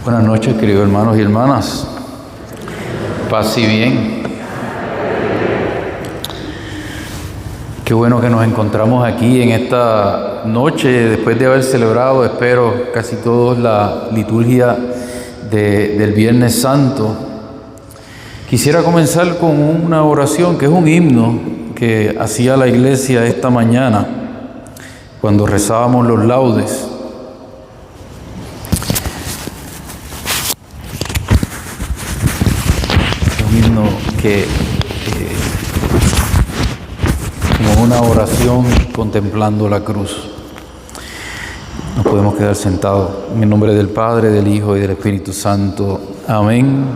Buenas noches, queridos hermanos y hermanas. Paz y bien. Qué bueno que nos encontramos aquí en esta noche, después de haber celebrado, espero, casi todos la liturgia del Viernes Santo. Quisiera comenzar con una oración que es un himno que hacía la iglesia esta mañana cuando rezábamos los laudes. Que como una oración contemplando la cruz. Nos podemos quedar sentados. En el nombre del Padre, del Hijo y del Espíritu Santo. Amén.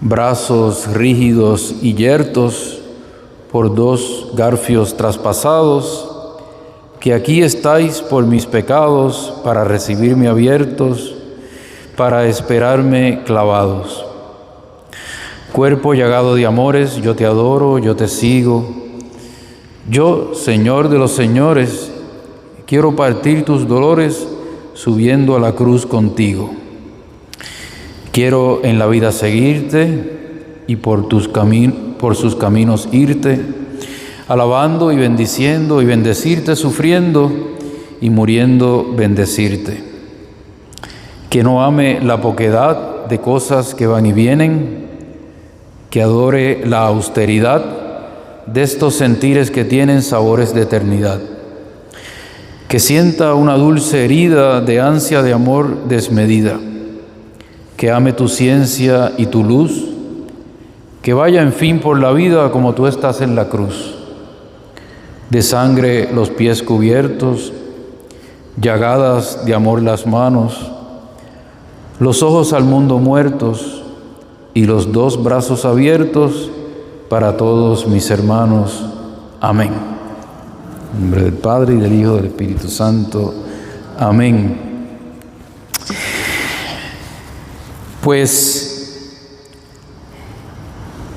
Brazos rígidos y yertos por dos garfios traspasados, que aquí estáis por mis pecados, para recibirme abiertos, para esperarme clavados. Cuerpo llagado de amores, yo te adoro, yo te sigo. Yo, Señor de los señores, quiero partir tus dolores subiendo a la cruz contigo. Quiero en la vida seguirte y por sus caminos irte, alabando y bendiciendo y bendecirte sufriendo y muriendo bendecirte. Que no ame la poquedad de cosas que van y vienen, que adore la austeridad de estos sentires que tienen sabores de eternidad, que sienta una dulce herida de ansia de amor desmedida, que ame tu ciencia y tu luz, que vaya en fin por la vida como tú estás en la cruz, de sangre los pies cubiertos, llagadas de amor las manos, los ojos al mundo muertos, y los dos brazos abiertos para todos mis hermanos. Amén. En nombre del Padre, y del Hijo, y del Espíritu Santo. Amén. Pues,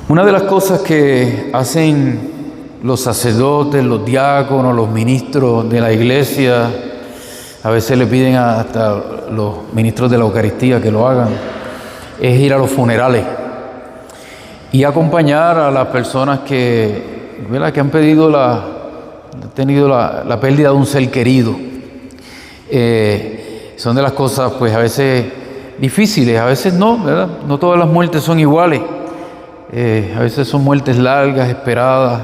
una de las cosas que hacen los sacerdotes, los diáconos, los ministros de la iglesia, a veces le piden hasta los ministros de la Eucaristía que lo hagan, es ir a los funerales y acompañar a las personas que han tenido la pérdida de un ser querido. Son de las cosas, pues, a veces difíciles, a veces no, ¿verdad? No todas las muertes son iguales. A veces son muertes largas, esperadas,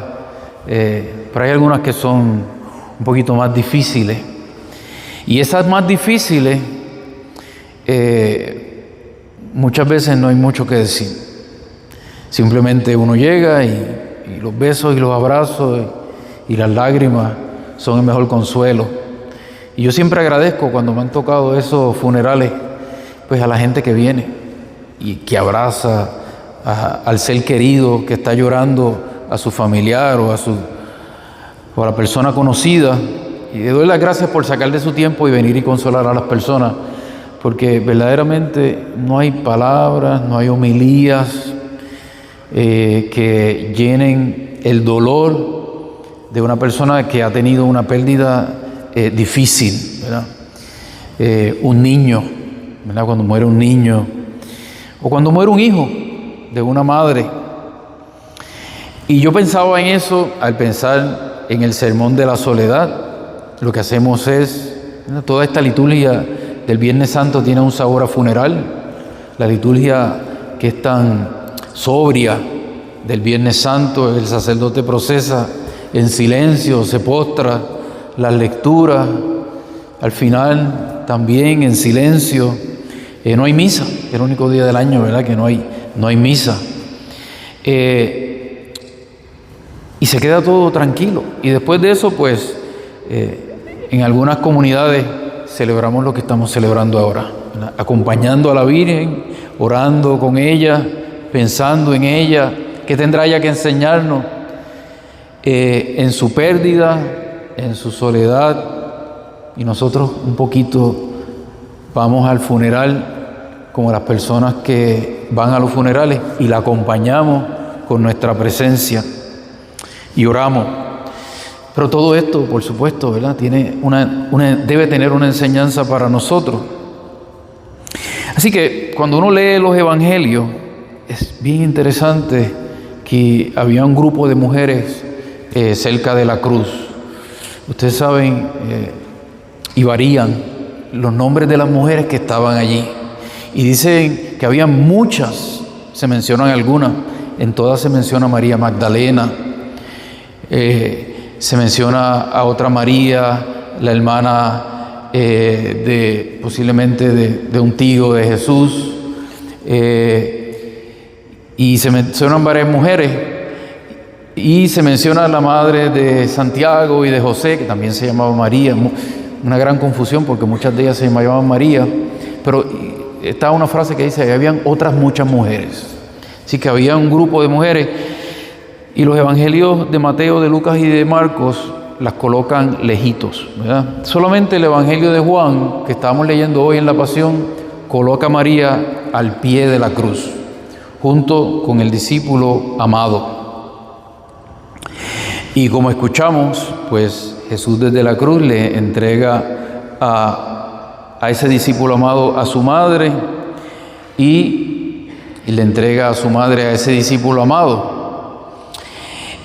pero hay algunas que son un poquito más difíciles. Y esas más difíciles, muchas veces no hay mucho que decir. Simplemente uno llega y los besos y los abrazos y las lágrimas son el mejor consuelo. Y yo siempre agradezco cuando me han tocado esos funerales, pues a la gente que viene y que abraza al ser querido que está llorando, a su familiar o a la persona conocida. Y le doy las gracias por sacar de su tiempo y venir y consolar a las personas, porque verdaderamente no hay palabras, no hay homilías que llenen el dolor de una persona que ha tenido una pérdida difícil, ¿verdad? Un niño, ¿verdad? Cuando muere un niño, o cuando muere un hijo de una madre. Y yo pensaba en eso al pensar en el sermón de la soledad. Lo que hacemos es, toda esta liturgia del Viernes Santo tiene un sabor a funeral. La liturgia que es tan sobria del Viernes Santo, el sacerdote procesa en silencio, se postra, las lecturas, al final también en silencio. No hay misa, es el único día del año, ¿verdad?, que no hay misa. Y se queda todo tranquilo. Y después de eso, pues, en algunas comunidades celebramos lo que estamos celebrando ahora, ¿verdad?, acompañando a la Virgen, orando con ella, pensando en ella, qué tendrá ella que enseñarnos en su pérdida, en su soledad, y nosotros un poquito vamos al funeral como las personas que van a los funerales y la acompañamos con nuestra presencia y oramos. Pero todo esto, por supuesto, ¿verdad?, debe tener una enseñanza para nosotros. Así que cuando uno lee los evangelios, es bien interesante que había un grupo de mujeres cerca de la cruz. Ustedes saben, y varían los nombres de las mujeres que estaban allí. Y dicen que había muchas, se mencionan algunas, en todas se menciona María Magdalena, se menciona a otra María, la hermana posiblemente de un tío de Jesús, y se mencionan varias mujeres, y se menciona a la madre de Santiago y de José, que también se llamaba María. Una gran confusión porque muchas de ellas se llamaban María, pero está una frase que dice que habían otras muchas mujeres. Así que había un grupo de mujeres, y los evangelios de Mateo, de Lucas y de Marcos las colocan lejitos, ¿verdad? Solamente el evangelio de Juan, que estábamos leyendo hoy en la Pasión, coloca a María al pie de la cruz, junto con el discípulo amado. Y como escuchamos, pues Jesús desde la cruz le entrega a ese discípulo amado a su madre, y le entrega a su madre a ese discípulo amado.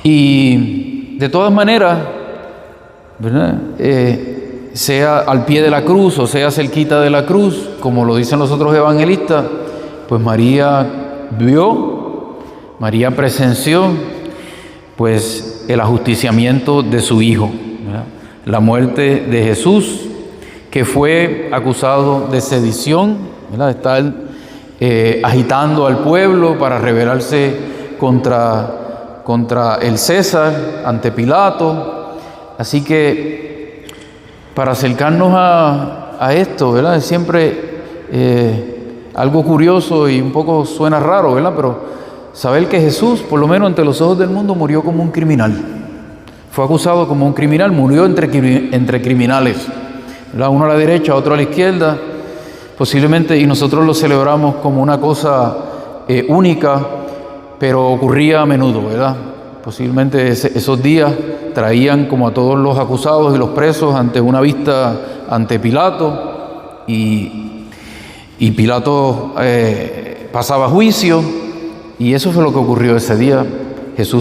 Y de todas maneras, ¿verdad?, sea al pie de la cruz o sea cerquita de la cruz, como lo dicen los otros evangelistas, pues María vio, María presenció, pues el ajusticiamiento de su Hijo, ¿verdad?, la muerte de Jesús, que fue acusado de sedición, ¿verdad?, de estar agitando al pueblo para rebelarse contra el César ante Pilato. Así que para acercarnos a esto, ¿verdad?, es siempre algo curioso y un poco suena raro, ¿verdad?, pero saber que Jesús, por lo menos ante los ojos del mundo, murió como un criminal. Fue acusado como un criminal, murió entre criminales, ¿verdad?, uno a la derecha, otro a la izquierda, posiblemente, y nosotros lo celebramos como una cosa única, pero ocurría a menudo, ¿verdad? Posiblemente esos días traían como a todos los acusados y los presos ante una vista ante Pilato, y Pilato pasaba juicio, y eso fue lo que ocurrió ese día.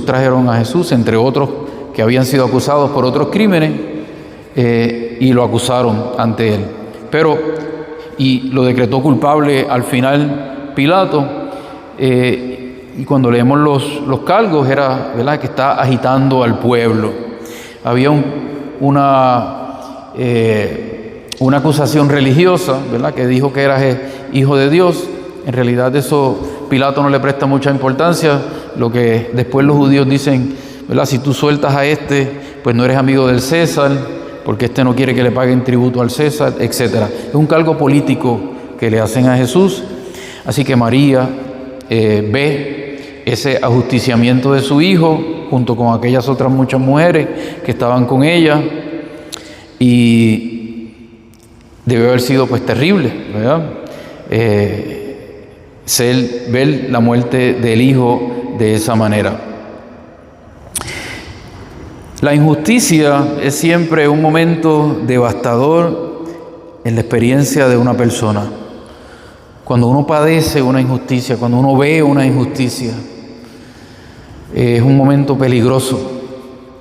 Trajeron a Jesús, entre otros que habían sido acusados por otros crímenes, y lo acusaron ante él. Y lo decretó culpable al final Pilato, y cuando leemos los cargos era, ¿verdad?, que está agitando al pueblo. Había una acusación religiosa, ¿verdad?, que dijo que era hijo de Dios. En realidad eso Pilato no le presta mucha importancia. Lo que después los judíos dicen, ¿verdad?, si tú sueltas a pues no eres amigo del César, porque no quiere que le paguen tributo al César, etc. Es un cargo político que le hacen a Jesús. Así que María ve ese ajusticiamiento de su Hijo junto con aquellas otras muchas mujeres que estaban con ella, y debe haber sido pues terrible, ¿verdad?, ver la muerte del Hijo de esa manera. La injusticia es siempre un momento devastador en la experiencia de una persona. Cuando uno padece una injusticia, cuando uno ve una injusticia, es un momento peligroso,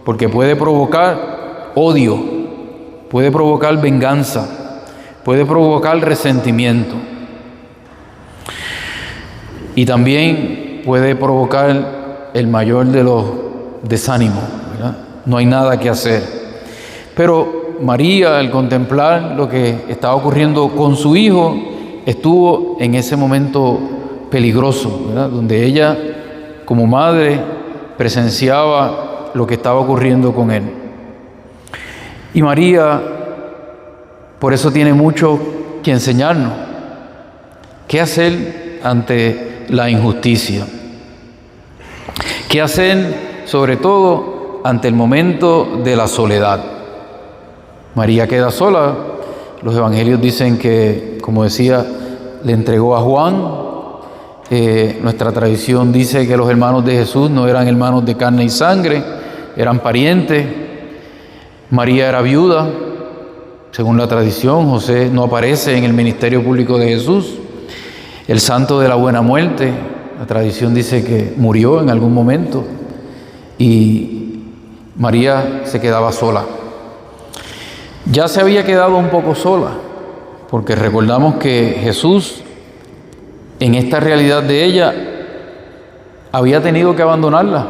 porque puede provocar odio, puede provocar venganza, puede provocar resentimiento, y también puede provocar el mayor de los desánimos, ¿verdad? No hay nada que hacer. Pero María, al contemplar lo que estaba ocurriendo con su Hijo, estuvo en ese momento peligroso, ¿verdad?, donde ella, como madre, presenciaba lo que estaba ocurriendo con él. Y María, por eso tiene mucho que enseñarnos. ¿Qué hacer ante la injusticia? ¿Qué hacer, sobre todo, ante el momento de la soledad? María queda sola. Los evangelios dicen que, como decía, le entregó a Juan. Nuestra tradición dice que los hermanos de Jesús no eran hermanos de carne y sangre, eran parientes. María era viuda, según la tradición. José no aparece en el ministerio público de Jesús. El santo de la buena muerte, la tradición dice que murió en algún momento y María se quedaba sola. Ya se había quedado un poco sola, porque recordamos que Jesús, en esta realidad de ella, había tenido que abandonarla,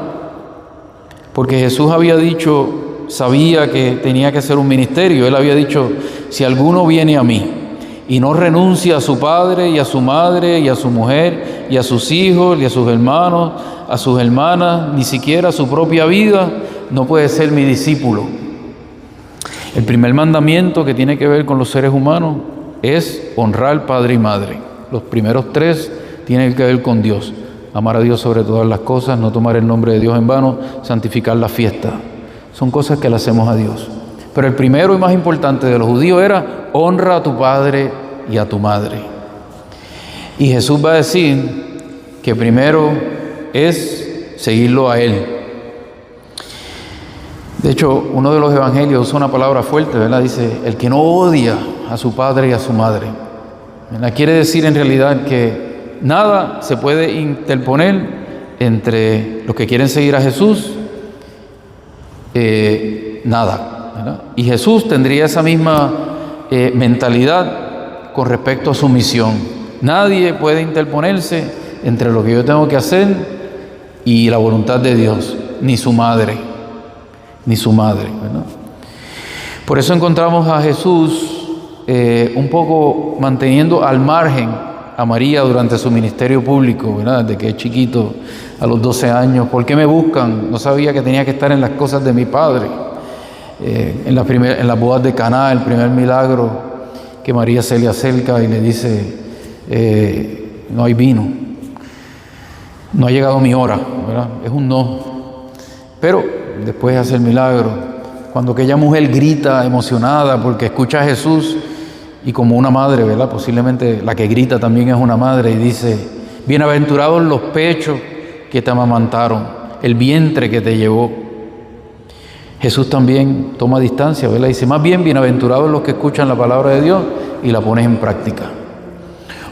porque Jesús había dicho, sabía que tenía que hacer un ministerio. Él había dicho, si alguno viene a mí y no renuncia a su padre y a su madre y a su mujer y a sus hijos y a sus hermanos, a sus hermanas, ni siquiera a su propia vida, no puede ser mi discípulo. El primer mandamiento que tiene que ver con los seres humanos es honrar padre y madre. Los primeros 3 tienen que ver con Dios. Amar a Dios sobre todas las cosas, no tomar el nombre de Dios en vano, santificar la fiesta. Son cosas que le hacemos a Dios. Pero el primero y más importante de los judíos era honra a tu padre y a tu madre. Y Jesús va a decir que primero es seguirlo a Él. De hecho, uno de los evangelios usa una palabra fuerte, ¿verdad? Dice, el que no odia a su padre y a su madre. ¿Verdad? Quiere decir en realidad que nada se puede interponer entre los que quieren seguir a Jesús, nada, ¿verdad? Y Jesús tendría esa misma mentalidad con respecto a su misión. Nadie puede interponerse entre lo que yo tengo que hacer y la voluntad de Dios, ni su madre, ¿verdad? Por eso encontramos a Jesús un poco manteniendo al margen a María durante su ministerio público, ¿verdad? Desde que es chiquito, a los 12 años. ¿Por qué me buscan? No sabía que tenía que estar en las cosas de mi padre. En las bodas de Caná, el primer milagro, que María se le acerca y le dice, no hay vino, no ha llegado mi hora, ¿verdad? Es un no. Pero después hace el milagro. Cuando aquella mujer grita emocionada porque escucha a Jesús, y como una madre, ¿verdad? Posiblemente la que grita también es una madre, y dice, bienaventurados los pechos que te amamantaron, el vientre que te llevó. Jesús también toma distancia, ¿verdad? Dice, más bien bienaventurados los que escuchan la palabra de Dios y la pones en práctica.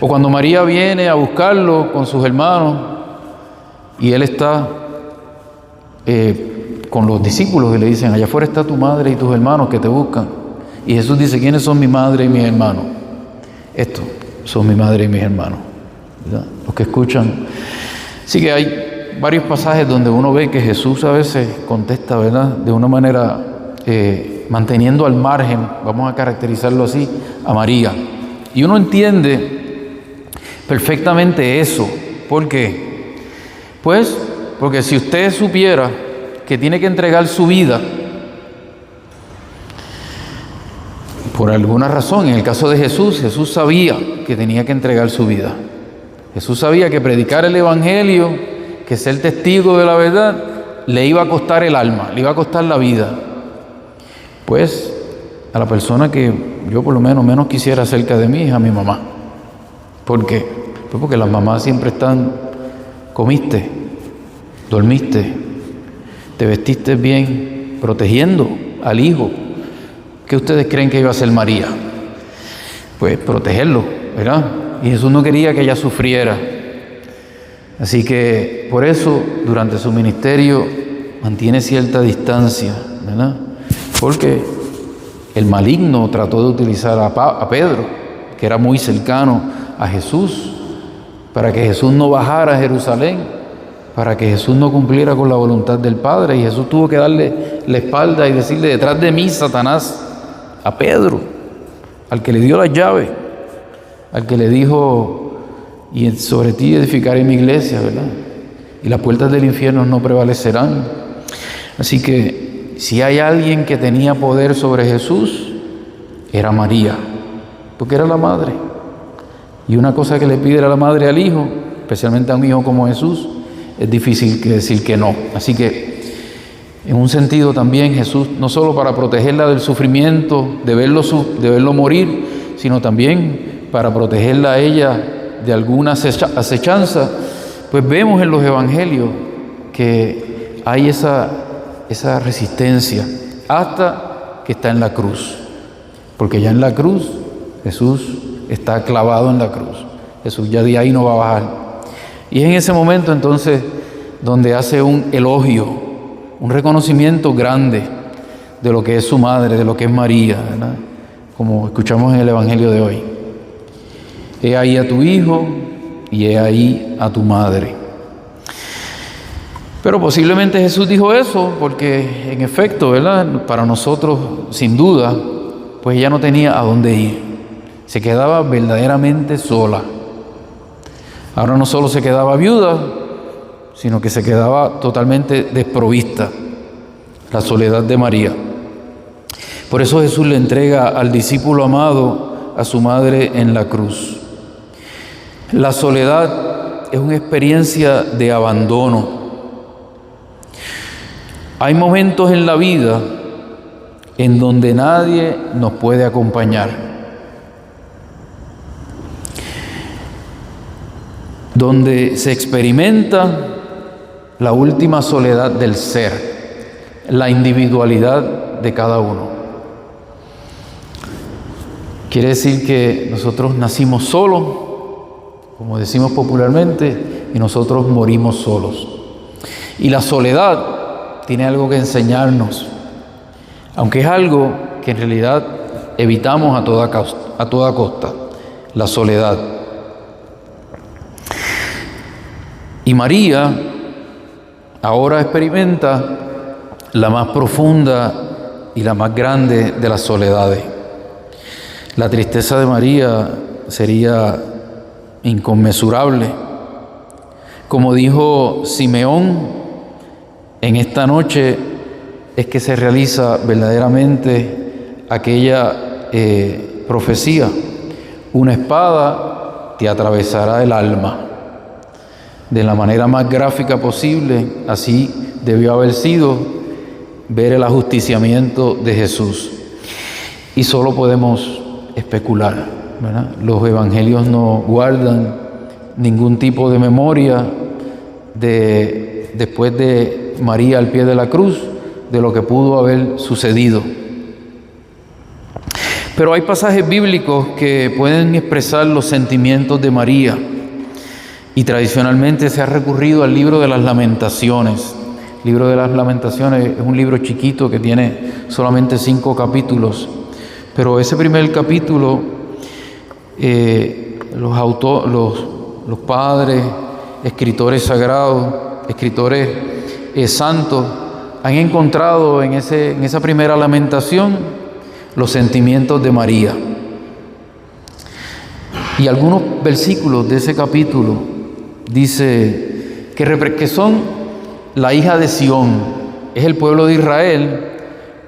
O cuando María viene a buscarlo con sus hermanos y él está con los discípulos y le dicen, allá afuera está tu madre y tus hermanos que te buscan. Y Jesús dice, ¿quiénes son mi madre y mis hermanos? Estos son mi madre y mis hermanos, ¿verdad? Los que escuchan. Así que hay varios pasajes donde uno ve que Jesús a veces contesta, ¿verdad? De una manera manteniendo al margen, vamos a caracterizarlo así, a María. Y uno entiende perfectamente eso. ¿Por qué? Pues porque si usted supiera que tiene que entregar su vida por alguna razón, en el caso de Jesús, Jesús sabía que tenía que entregar su vida. Jesús sabía que predicar el evangelio, que ser testigo de la verdad, le iba a costar el alma, le iba a costar la vida. Pues a la persona que yo por lo menos quisiera cerca de mí es a mi mamá. ¿Por qué? Pues porque las mamás siempre están, comiste, dormiste, te vestiste bien, protegiendo al hijo. ¿Qué ustedes creen que iba a hacer María? Pues protegerlo, ¿verdad? Y Jesús no quería que ella sufriera. Así que por eso durante su ministerio mantiene cierta distancia, ¿verdad? Porque el maligno trató de utilizar a Pedro, que era muy cercano a Jesús, para que Jesús no bajara a Jerusalén, para que Jesús no cumpliera con la voluntad del Padre. Y Jesús tuvo que darle la espalda y decirle, detrás de mí, Satanás, a Pedro, al que le dio las llaves, al que le dijo, y sobre ti edificaré mi iglesia, ¿verdad? Y las puertas del infierno no prevalecerán. Así que si hay alguien que tenía poder sobre Jesús, era María, porque era la madre. Y una cosa que le pide a la madre al hijo, especialmente a un hijo como Jesús, es difícil decir que no. Así que En un sentido también Jesús, no solo para protegerla del sufrimiento, de verlo morir, sino también para protegerla a ella de alguna acechanza, pues vemos en los evangelios que hay esa resistencia hasta que está en la cruz. Porque ya en la cruz, Jesús está clavado en la cruz. Jesús ya de ahí no va a bajar. Y es en ese momento entonces donde hace un elogio, un reconocimiento grande de lo que es su madre, de lo que es María, ¿verdad? Como escuchamos en el Evangelio de hoy. He ahí a tu hijo y he ahí a tu madre. Pero posiblemente Jesús dijo eso porque en efecto, ¿verdad? Para nosotros, sin duda, pues ella no tenía a dónde ir. Se quedaba verdaderamente sola. Ahora no solo se quedaba viuda, sino que se quedaba totalmente desprovista. La soledad de María. Por eso Jesús le entrega al discípulo amado a su madre en la cruz. La soledad es una experiencia de abandono. Hay momentos en la vida en donde nadie nos puede acompañar, donde se experimenta la última soledad del ser, la individualidad de cada uno. Quiere decir que nosotros nacimos solos, como decimos popularmente, y nosotros morimos solos. Y la soledad tiene algo que enseñarnos, aunque es algo que en realidad evitamos a toda costa, la soledad. Y María ahora experimenta la más profunda y la más grande de las soledades. La tristeza de María sería inconmensurable. Como dijo Simeón, en esta noche es que se realiza verdaderamente aquella profecía. Una espada te atravesará el alma. De la manera más gráfica posible, así debió haber sido ver el ajusticiamiento de Jesús. Y solo podemos especular, ¿verdad? Los evangelios no guardan ningún tipo de memoria después de María al pie de la cruz, de lo que pudo haber sucedido. Pero hay pasajes bíblicos que pueden expresar los sentimientos de María y tradicionalmente se ha recurrido al libro de las Lamentaciones. El libro de las Lamentaciones es un libro chiquito que tiene solamente 5 capítulos, pero ese primer capítulo los padres, escritores sagrados, escritores santos han encontrado en esa primera lamentación los sentimientos de María. Y algunos versículos de ese capítulo dice que son la hija de Sión, es el pueblo de Israel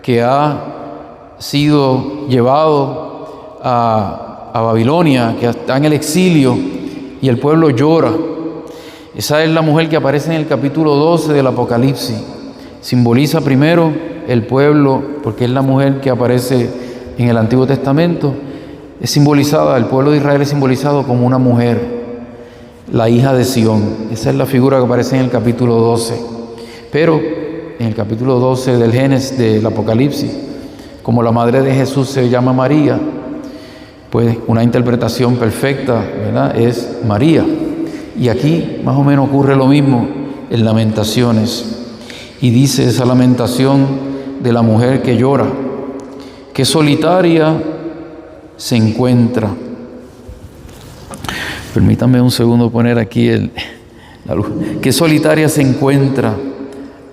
que ha sido llevado a Babilonia, que está en el exilio y el pueblo llora. Esa es la mujer que aparece en el capítulo 12 del Apocalipsis. Simboliza primero el pueblo, porque es la mujer que aparece en el Antiguo Testamento. Es simbolizada, el pueblo de Israel es simbolizado como una mujer, la hija de Sión. Esa es la figura que aparece en el capítulo 12. Pero en el capítulo 12 del Génesis, del Apocalipsis, como la madre de Jesús se llama María, pues una interpretación perfecta, ¿verdad?, es María. Y aquí más o menos ocurre lo mismo en Lamentaciones. Y dice esa lamentación de la mujer que llora, que solitaria se encuentra. Permítanme un segundo poner aquí la luz. Que solitaria se encuentra,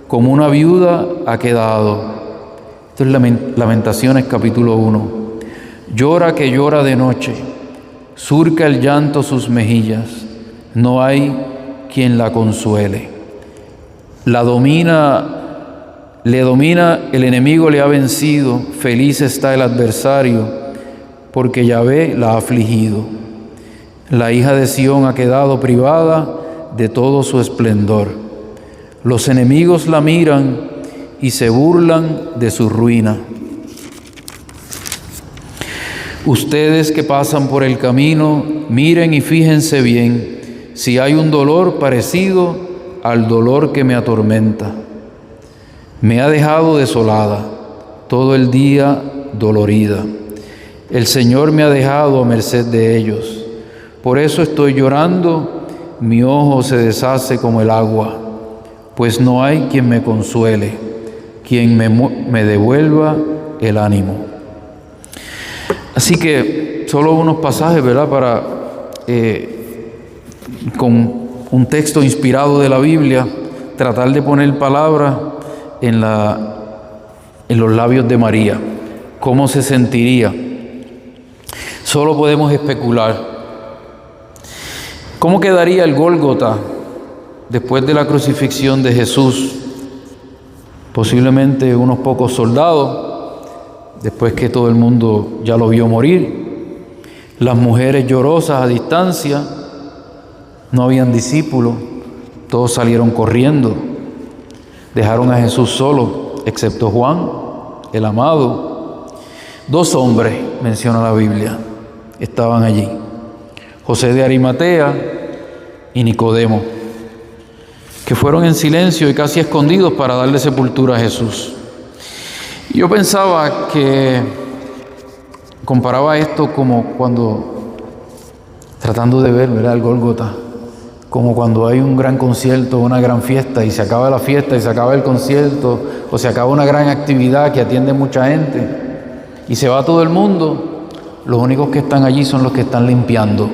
como una viuda ha quedado. Esto es Lamentaciones capítulo 1. Llora que llora de noche, surca el llanto sus mejillas, no hay quien la consuele. Le domina, el enemigo le ha vencido, feliz está el adversario, porque Yahvé la ha afligido. La hija de Sión ha quedado privada de todo su esplendor. Los enemigos la miran y se burlan de su ruina. Ustedes que pasan por el camino, miren y fíjense bien si hay un dolor parecido al dolor que me atormenta. Me ha dejado desolada, todo el día dolorida. El Señor me ha dejado a merced de ellos. Por eso estoy llorando, mi ojo se deshace como el agua, pues no hay quien me consuele, quien me devuelva el ánimo. Así que solo unos pasajes, ¿verdad?, con un texto inspirado de la Biblia, tratar de poner palabras en los labios de María. ¿Cómo se sentiría? Solo podemos especular. ¿Cómo quedaría el Gólgota después de la crucifixión de Jesús? Posiblemente unos pocos soldados, después que todo el mundo ya lo vio morir. Las mujeres llorosas a distancia, no habían discípulos, todos salieron corriendo, dejaron a Jesús solo, excepto Juan, el amado. 2 hombres, menciona la Biblia, estaban allí: José de Arimatea y Nicodemo, que fueron en silencio y casi escondidos para darle sepultura a Jesús. Y yo pensaba que comparaba esto como cuando, tratando de ver, ¿verdad?, el Gólgota, como cuando hay un gran concierto, una gran fiesta, y se acaba la fiesta y se acaba el concierto, o se acaba una gran actividad que atiende mucha gente, y se va todo el mundo. Los únicos que están allí son los que están limpiando,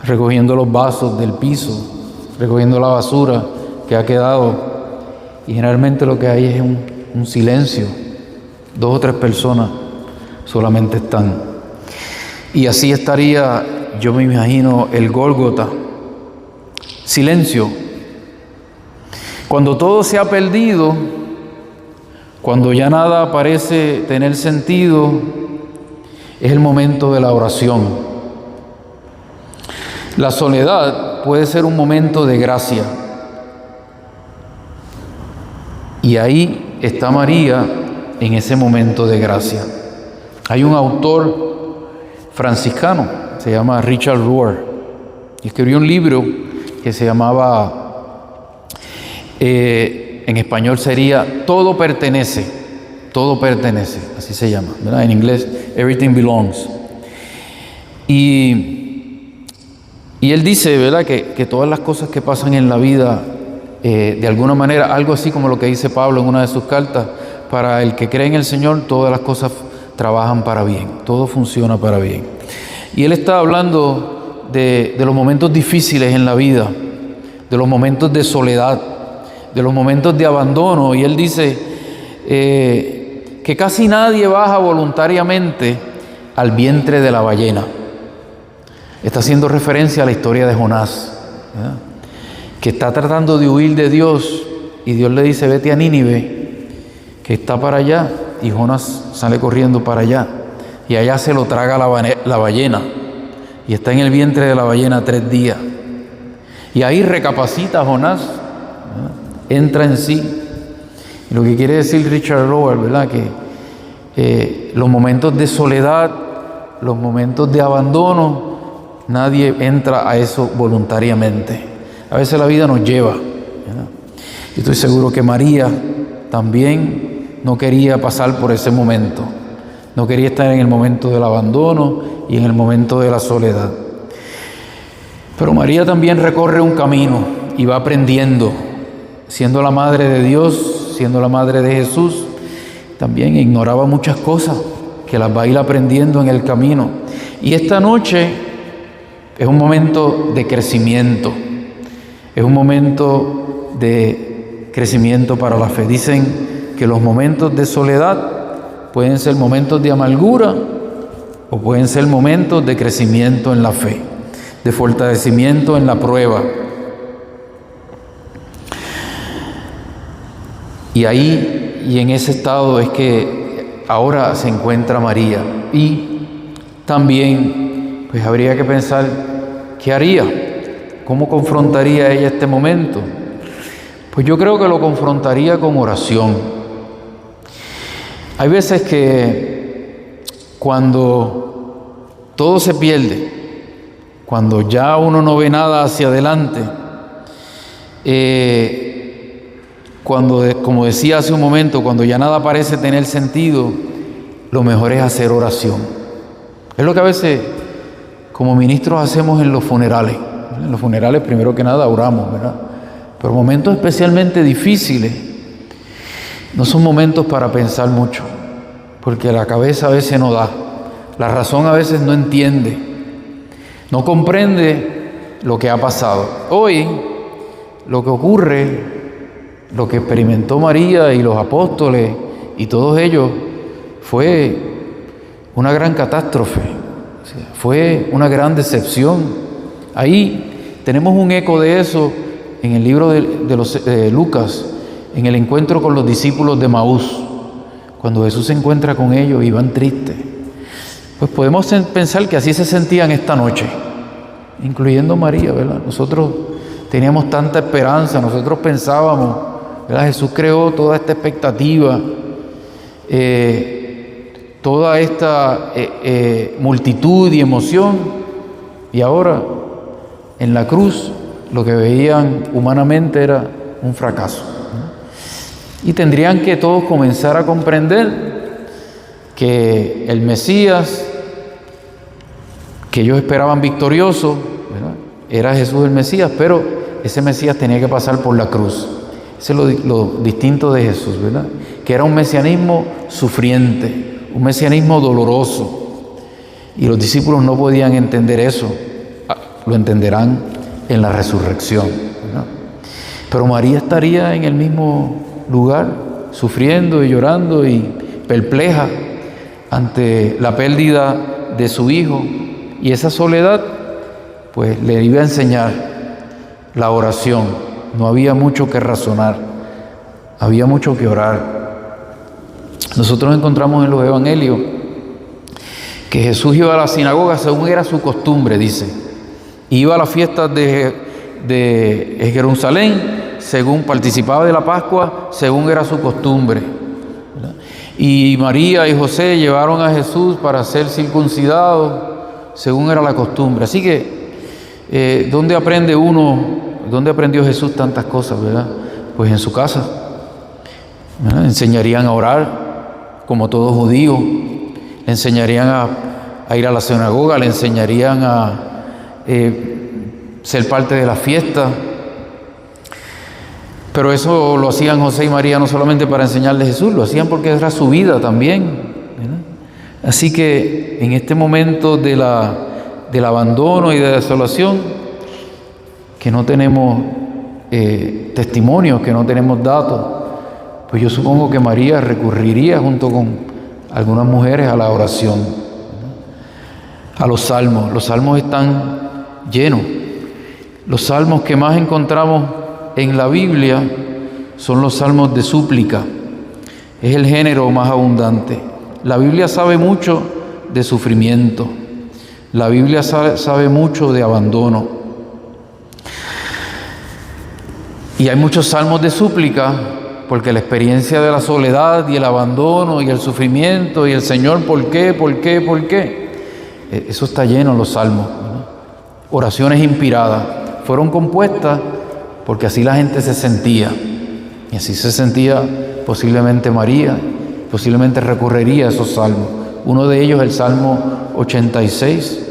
recogiendo los vasos del piso, recogiendo la basura que ha quedado, y generalmente lo que hay es un silencio. 2 o 3 personas solamente están. Y así estaría, yo me imagino, el Gólgota. Silencio. Cuando todo se ha perdido, cuando ya nada parece tener sentido, es el momento de la oración. La soledad puede ser un momento de gracia. Y ahí está María en ese momento de gracia. Hay un autor franciscano, se llama Richard Rohr, y escribió un libro que se llamaba, en español sería Todo pertenece, así se llama, ¿verdad? En inglés, Everything Belongs. Y él dice, ¿verdad?, que todas las cosas que pasan en la vida, de alguna manera, algo así como lo que dice Pablo en una de sus cartas: para el que cree en el Señor, todas las cosas trabajan para bien, todo funciona para bien. Y él está hablando de los momentos difíciles en la vida, de los momentos de soledad, de los momentos de abandono, y él dice que casi nadie baja voluntariamente al vientre de la ballena. Está haciendo referencia a la historia de Jonás, ¿verdad?, que está tratando de huir de Dios, y Dios le dice: vete a Nínive, que está para allá, y Jonás sale corriendo para allá, y allá se lo traga la ballena, y está en el vientre de la ballena 3 días, y ahí recapacita Jonás, ¿verdad?, entra en sí. Y lo que quiere decir Richard Rohr, ¿verdad?, que los momentos de soledad, los momentos de abandono, nadie entra a eso voluntariamente. A veces la vida nos lleva, ¿verdad? Y estoy seguro que María también no quería pasar por ese momento, no quería estar en el momento del abandono y en el momento de la soledad. Pero María también recorre un camino y va aprendiendo, siendo la madre de Dios, siendo la madre de Jesús. También ignoraba muchas cosas que las va a ir aprendiendo en el camino. Y esta noche es un momento de crecimiento, es un momento de crecimiento para la fe. Dicen que los momentos de soledad pueden ser momentos de amargura o pueden ser momentos de crecimiento en la fe, de fortalecimiento en la prueba. Y ahí, y en ese estado es que ahora se encuentra María. Y también, pues habría que pensar, ¿qué haría? ¿Cómo confrontaría ella este momento? Pues yo creo que lo confrontaría con oración. Hay veces que cuando todo se pierde, cuando ya uno no ve nada hacia adelante, como decía hace un momento, cuando ya nada parece tener sentido, lo mejor es hacer oración. Es lo que a veces como ministros hacemos en los funerales. En los funerales primero que nada oramos, ¿verdad? Pero momentos especialmente difíciles no son momentos para pensar mucho, porque la cabeza a veces no da, la razón a veces no entiende, no comprende lo que ha pasado. Hoy lo que ocurre, lo que experimentó María y los apóstoles y todos ellos, fue una gran catástrofe, fue una gran decepción. Ahí tenemos un eco de eso en el libro de Lucas, en el encuentro con los discípulos de Maús, cuando Jesús se encuentra con ellos y van tristes. Pues podemos pensar que así se sentían esta noche, incluyendo María, ¿verdad? Nosotros teníamos tanta esperanza, nosotros pensábamos, ¿verdad? Jesús creó toda esta expectativa, toda esta multitud y emoción, y ahora en la cruz lo que veían humanamente era un fracaso, ¿no? Y tendrían que todos comenzar a comprender que el Mesías que ellos esperaban victorioso, ¿verdad?, era Jesús el Mesías, pero ese Mesías tenía que pasar por la cruz. Eso es lo distinto de Jesús, ¿verdad? Que era un mesianismo sufriente, un mesianismo doloroso. Y los discípulos no podían entender eso. Lo entenderán en la resurrección, ¿verdad? Pero María estaría en el mismo lugar, sufriendo y llorando y perpleja ante la pérdida de su hijo. Y esa soledad, pues, le iba a enseñar la oración. No había mucho que razonar, había mucho que orar. Nosotros encontramos en los evangelios que Jesús iba a la sinagoga según era su costumbre, dice. Iba a las fiestas de Jerusalén, según participaba de la Pascua, según era su costumbre, ¿verdad? Y María y José llevaron a Jesús para ser circuncidado, según era la costumbre. Así que, ¿dónde aprendió Jesús tantas cosas, verdad? Pues en su casa, ¿verdad? Enseñarían a orar como todo judío, le enseñarían a ir a la sinagoga, le enseñarían a ser parte de la fiesta. Pero eso lo hacían José y María no solamente para enseñarle a Jesús, lo hacían porque era su vida también, ¿verdad? Así que en este momento del abandono y de desolación, que no tenemos testimonios, que no tenemos datos, pues yo supongo que María recurriría junto con algunas mujeres a la oración, ¿verdad?, a los salmos. Los salmos están llenos. Los salmos que más encontramos en la Biblia son los salmos de súplica. Es el género más abundante. La Biblia sabe mucho de sufrimiento. La Biblia sabe mucho de abandono. Y hay muchos salmos de súplica porque la experiencia de la soledad y el abandono y el sufrimiento y el Señor, ¿por qué? ¿Por qué? ¿Por qué? Eso está lleno en los salmos, ¿no? Oraciones inspiradas. Fueron compuestas porque así la gente se sentía. Y así se sentía posiblemente María, posiblemente recurriría a esos salmos. Uno de ellos, el Salmo 86.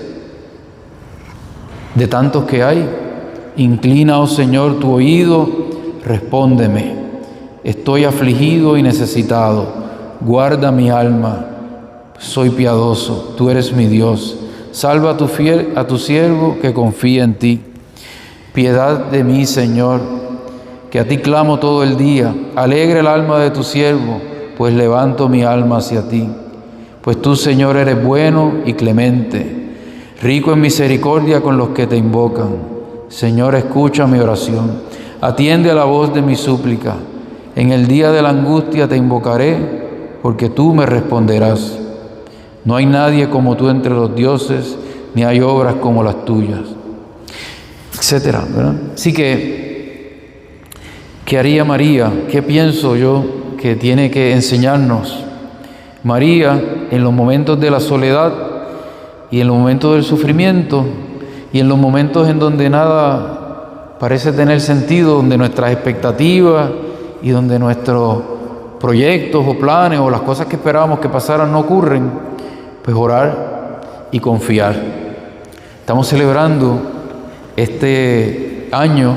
De tantos que hay: inclina, oh Señor, tu oído, respóndeme. Estoy afligido y necesitado. Guarda mi alma, soy piadoso, tú eres mi Dios. Salva a tu siervo que confía en ti. Piedad de mí, Señor, que a ti clamo todo el día. Alegre el alma de tu siervo, pues levanto mi alma hacia ti. Pues tú, Señor, eres bueno y clemente, rico en misericordia con los que te invocan. Señor, escucha mi oración, atiende a la voz de mi súplica. En el día de la angustia te invocaré, porque tú me responderás. No hay nadie como tú entre los dioses, ni hay obras como las tuyas, etcétera, ¿verdad? Así que ¿Qué haría María? ¿Qué pienso yo que tiene que enseñarnos? María, en los momentos de la soledad y en los momentos del sufrimiento y en los momentos en donde nada parece tener sentido, donde nuestras expectativas y donde nuestros proyectos o planes o las cosas que esperábamos que pasaran no ocurren, pues orar y confiar. Estamos celebrando este año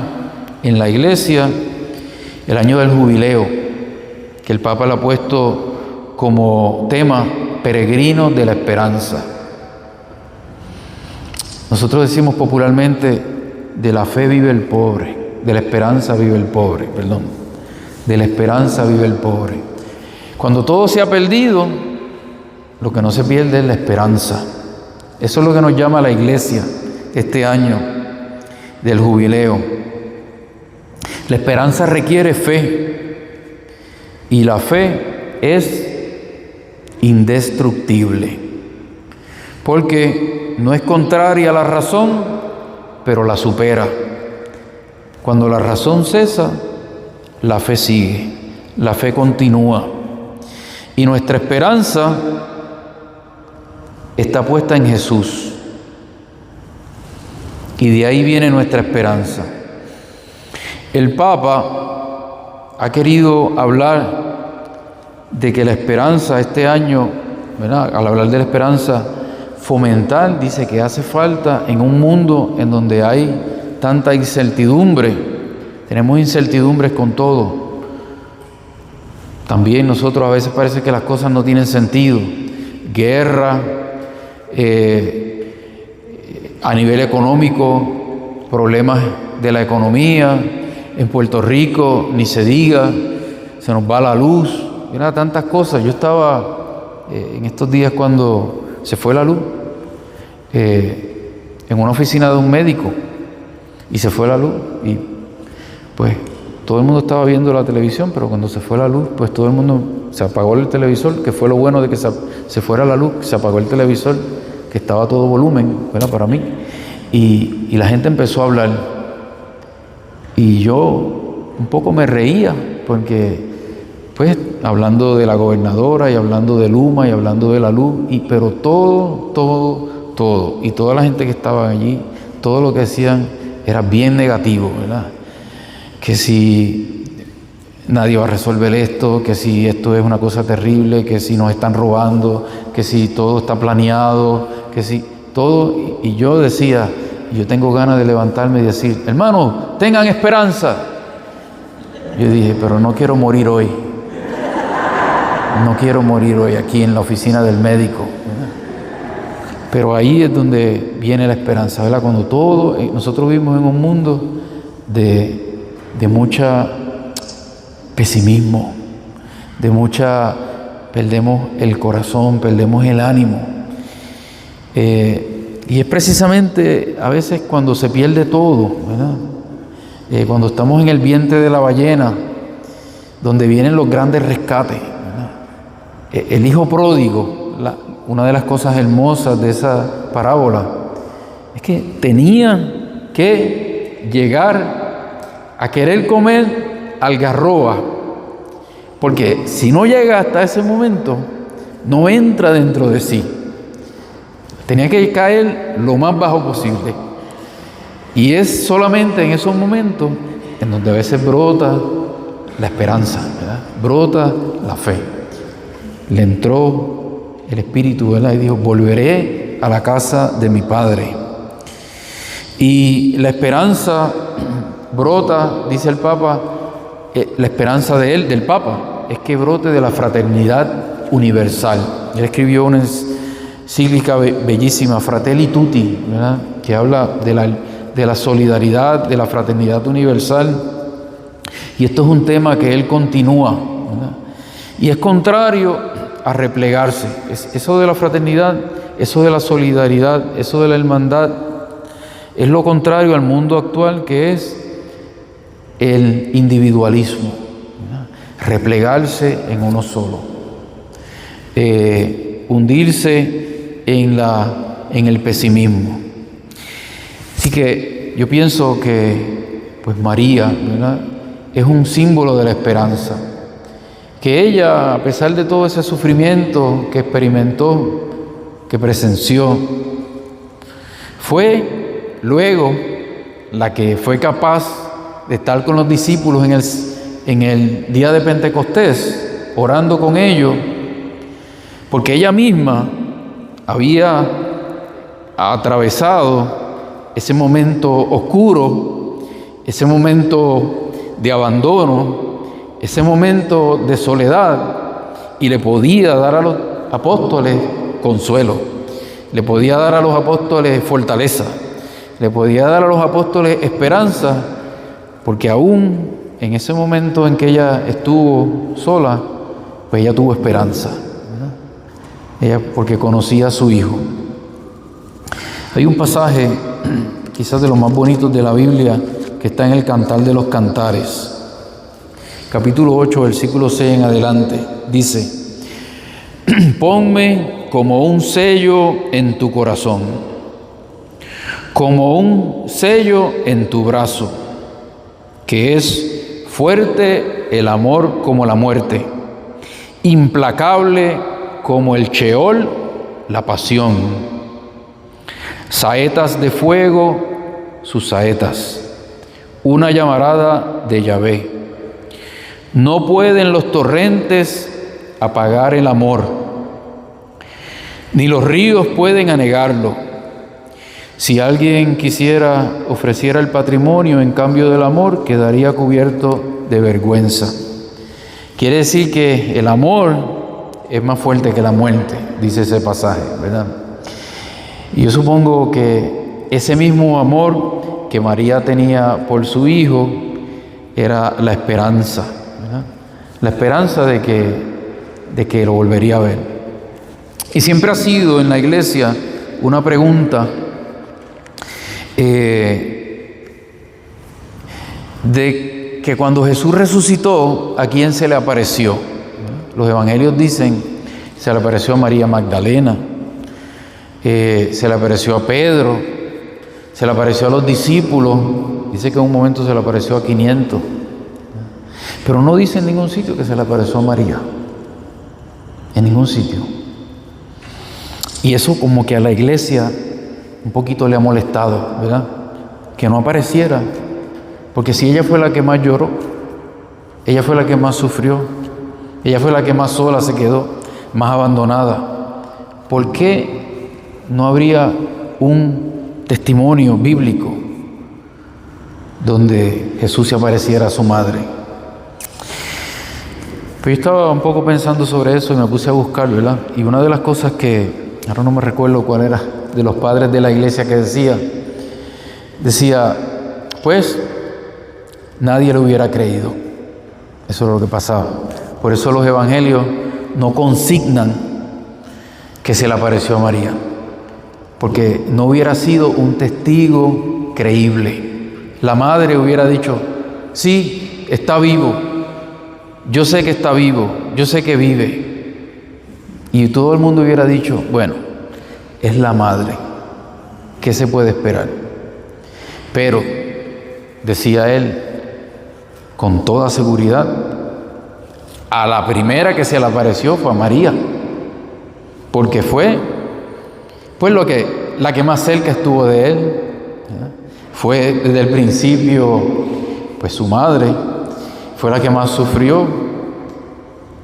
en la iglesia, el año del jubileo, que el Papa le ha puesto como tema peregrinos de la esperanza. Nosotros decimos popularmente, de la fe vive el pobre, de la esperanza vive el pobre, perdón, de la esperanza vive el pobre. Cuando todo se ha perdido, lo que no se pierde es la esperanza. Eso es lo que nos llama la iglesia este año del jubileo. La esperanza requiere fe y la fe es indestructible, porque no es contraria a la razón, pero la supera. Cuando la razón cesa, la fe sigue, la fe continúa. Y nuestra esperanza está puesta en Jesús. Y de ahí viene nuestra esperanza. El Papa ha querido hablar de que la esperanza este año, ¿verdad? Al hablar de la esperanza, fomentar, dice que hace falta en un mundo en donde hay tanta incertidumbre. Tenemos incertidumbres con todo. También nosotros a veces parece que las cosas no tienen sentido. Guerra, a nivel económico, problemas de la economía. En Puerto Rico, ni se diga, se nos va la luz. Mira, tantas cosas. Yo estaba en estos días cuando se fue la luz, en una oficina de un médico, y se fue la luz, y pues todo el mundo estaba viendo la televisión, pero cuando se fue la luz, pues todo el mundo se apagó el televisor, que fue lo bueno de que se fuera la luz, se apagó el televisor, que estaba a todo volumen, ¿verdad? Para mí, y la gente empezó a hablar, y yo un poco me reía, porque pues hablando de la gobernadora y hablando de Luma y hablando de la luz, pero todo, y toda la gente que estaba allí, todo lo que decían era bien negativo, ¿verdad? Que si nadie va a resolver esto, que si esto es una cosa terrible, que si nos están robando, que si todo está planeado, que si todo, y yo decía, yo tengo ganas de levantarme y decir, hermano, tengan esperanza. Yo dije, pero no quiero morir hoy. No quiero morir hoy aquí en la oficina del médico. Pero ahí es donde viene la esperanza, ¿verdad? Cuando todo, nosotros vivimos en un mundo de mucha pesimismo, perdemos el corazón, perdemos el ánimo. Y es precisamente a veces cuando se pierde todo, ¿verdad? Cuando estamos en el vientre de la ballena, donde vienen los grandes rescates, ¿verdad? El hijo pródigo, una de las cosas hermosas de esa parábola, es que tenía que llegar a querer comer algarroba, porque si no llega hasta ese momento, no entra dentro de sí. Tenía que caer lo más bajo posible. Y es solamente en esos momentos en donde a veces brota la esperanza, ¿verdad? Brota la fe. Le entró el Espíritu, ¿verdad? Y dijo, volveré a la casa de mi Padre. Y la esperanza brota, dice el Papa, la esperanza de él, del Papa, es que brote de la fraternidad universal. Él escribió una encíclica bellísima, Fratelli Tutti, ¿verdad? Que habla de la solidaridad, de la fraternidad universal. Y esto es un tema que él continúa, ¿verdad? Y es contrario a replegarse. Eso de la fraternidad, eso de la solidaridad, eso de la hermandad, es lo contrario al mundo actual, que es el individualismo, ¿verdad? Replegarse en uno solo, hundirse en el pesimismo. Así que yo pienso que pues María, ¿verdad? es un símbolo de la esperanza. Que ella, a pesar de todo ese sufrimiento que experimentó, que presenció, fue luego la que fue capaz de estar con los discípulos en el día de Pentecostés, orando con ellos, porque ella misma había atravesado ese momento oscuro, ese momento de abandono, ese momento de soledad, y le podía dar a los apóstoles consuelo, le podía dar a los apóstoles fortaleza, le podía dar a los apóstoles esperanza, porque aún en ese momento en que ella estuvo sola, pues ella tuvo esperanza, ¿verdad? Ella, porque conocía a su Hijo. Hay un pasaje, quizás de los más bonitos de la Biblia, que está en el Cantar de los Cantares, capítulo 8, versículo 6 en adelante. Dice: ponme como un sello en tu corazón, como un sello en tu brazo, que es fuerte el amor como la muerte, implacable como el Sheol, la pasión. Saetas de fuego, sus saetas, una llamarada de Yahvé. No pueden los torrentes apagar el amor, ni los ríos pueden anegarlo. Si alguien ofreciera el patrimonio en cambio del amor, quedaría cubierto de vergüenza. Quiere decir que el amor es más fuerte que la muerte, dice ese pasaje, ¿verdad? Y yo supongo que ese mismo amor que María tenía por su Hijo era la esperanza, ¿verdad? La esperanza de que lo volvería a ver. Y siempre ha sido en la iglesia una pregunta de que cuando Jesús resucitó, ¿a quién se le apareció? Los evangelios dicen, se le apareció a María Magdalena, se le apareció a Pedro, se le apareció a los discípulos, dice que en un momento se le apareció a 500, pero no dice en ningún sitio que se le apareció a María, en ningún sitio. Y eso como que a la iglesia un poquito le ha molestado, ¿verdad? Que no apareciera, porque si ella fue la que más lloró, ella fue la que más sufrió, ella fue la que más sola se quedó, más abandonada, ¿por qué no habría un testimonio bíblico donde Jesús se apareciera a su madre? Pues yo estaba un poco pensando sobre eso y me puse a buscar, ¿verdad? Y una de las cosas que, ahora no me recuerdo cuál era, de los padres de la iglesia que decía, pues nadie le hubiera creído. Eso es lo que pasaba. Por eso los evangelios no consignan que se le apareció a María, porque no hubiera sido un testigo creíble. La madre hubiera dicho, sí, está vivo, yo sé que está vivo, yo sé que vive. Y todo el mundo hubiera dicho, bueno, es la madre, ¿qué se puede esperar? Pero, decía él, con toda seguridad, a la primera que se le apareció fue a María, porque fue pues la que más cerca estuvo de él, ¿verdad? Fue desde el principio pues su madre, fue la que más sufrió,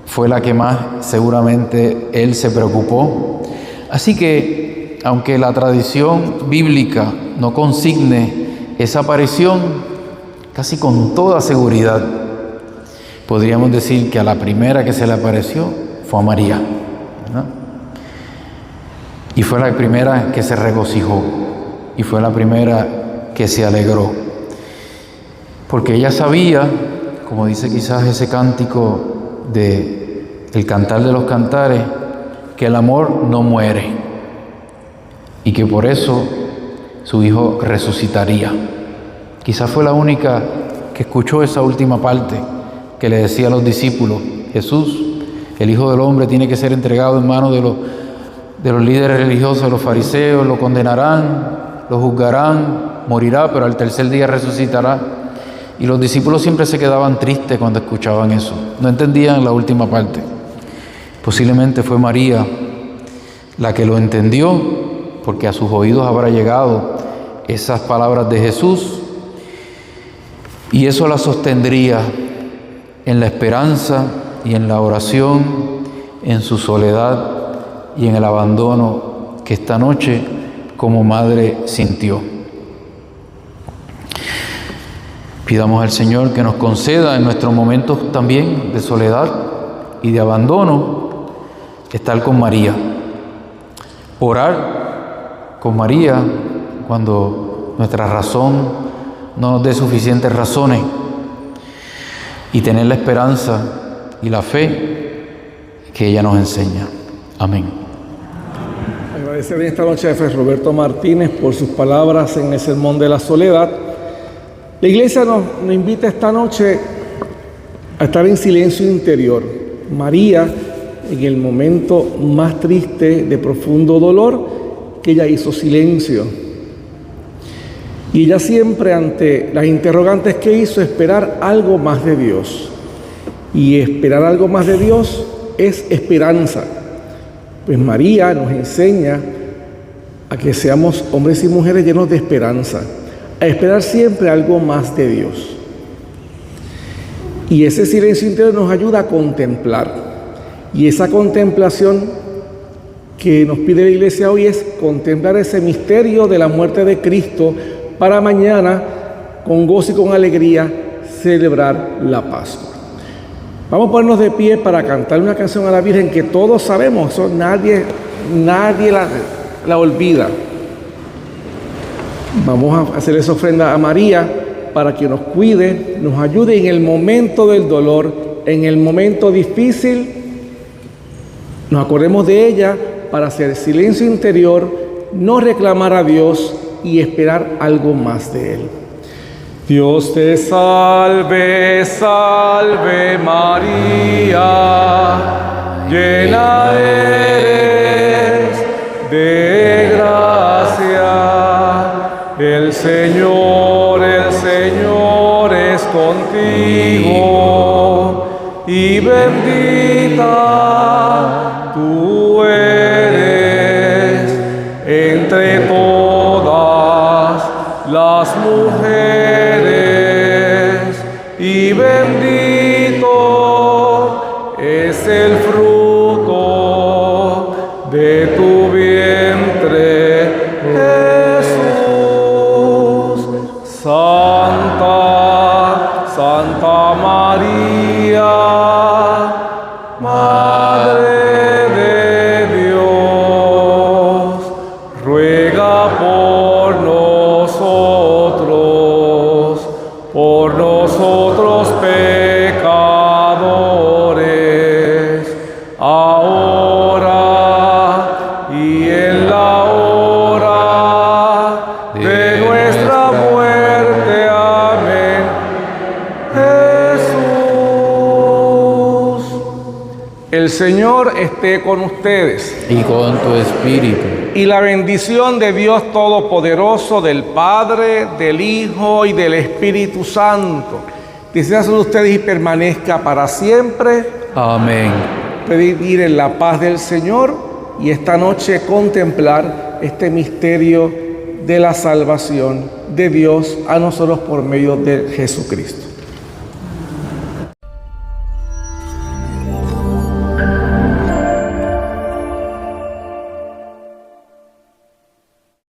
fue la que más seguramente él se preocupó. Así que aunque la tradición bíblica no consigne esa aparición, casi con toda seguridad podríamos decir que a la primera que se le apareció fue a María, ¿no? Y fue la primera que se regocijó, y fue la primera que se alegró, porque ella sabía, como dice quizás ese cántico el Cantar de los Cantares, que el amor no muere y que por eso su Hijo resucitaría. Quizás fue la única que escuchó esa última parte que le decía a los discípulos, Jesús, el Hijo del Hombre tiene que ser entregado en manos de los líderes religiosos, de los fariseos, lo condenarán, lo juzgarán, morirá, pero al tercer día resucitará. Y los discípulos siempre se quedaban tristes cuando escuchaban eso. No entendían la última parte. Posiblemente fue María la que lo entendió, porque a sus oídos habrá llegado esas palabras de Jesús, y eso la sostendría en la esperanza y en la oración, en su soledad y en el abandono que esta noche como madre sintió. Pidamos al Señor que nos conceda en nuestros momentos también de soledad y de abandono estar con María, orar con María cuando nuestra razón no nos dé suficientes razones, y tener la esperanza y la fe que ella nos enseña. Amén. Agradecer en esta noche a Fray Roberto Martínez por sus palabras en el Sermón de la Soledad. La Iglesia nos invita esta noche a estar en silencio interior. María, en el momento más triste, de profundo dolor, que ella hizo silencio. Y ella siempre, ante las interrogantes que hizo, esperar algo más de Dios. Y esperar algo más de Dios es esperanza. Pues María nos enseña a que seamos hombres y mujeres llenos de esperanza, a esperar siempre algo más de Dios. Y ese silencio interior nos ayuda a contemplar. Y esa contemplación que nos pide la Iglesia hoy es contemplar ese misterio de la muerte de Cristo, para mañana, con gozo y con alegría, celebrar la Pascua. Vamos a ponernos de pie para cantar una canción a la Virgen que todos sabemos, eso nadie la olvida. Vamos a hacer esa ofrenda a María para que nos cuide, nos ayude en el momento del dolor, en el momento difícil. Nos acordemos de ella para hacer silencio interior, no reclamar a Dios y esperar algo más de Él. Dios te salve, salve María, llena eres de gracia, el Señor es contigo, y bendita tú eres entre todas las mujeres, y bendito es el fruto de tu vientre, Jesús. Santa, Santa María, Madre de Dios, ruega por nosotros pecadores, ahora y en la hora de nuestra muerte. Amén. Jesús. El Señor esté con ustedes. Y con tu espíritu. Y la bendición de Dios Todopoderoso, del Padre, del Hijo y del Espíritu Santo, descienda sobre ustedes y permanezca para siempre. Amén. Vivir en la paz del Señor y esta noche contemplar este misterio de la salvación de Dios a nosotros por medio de Jesucristo.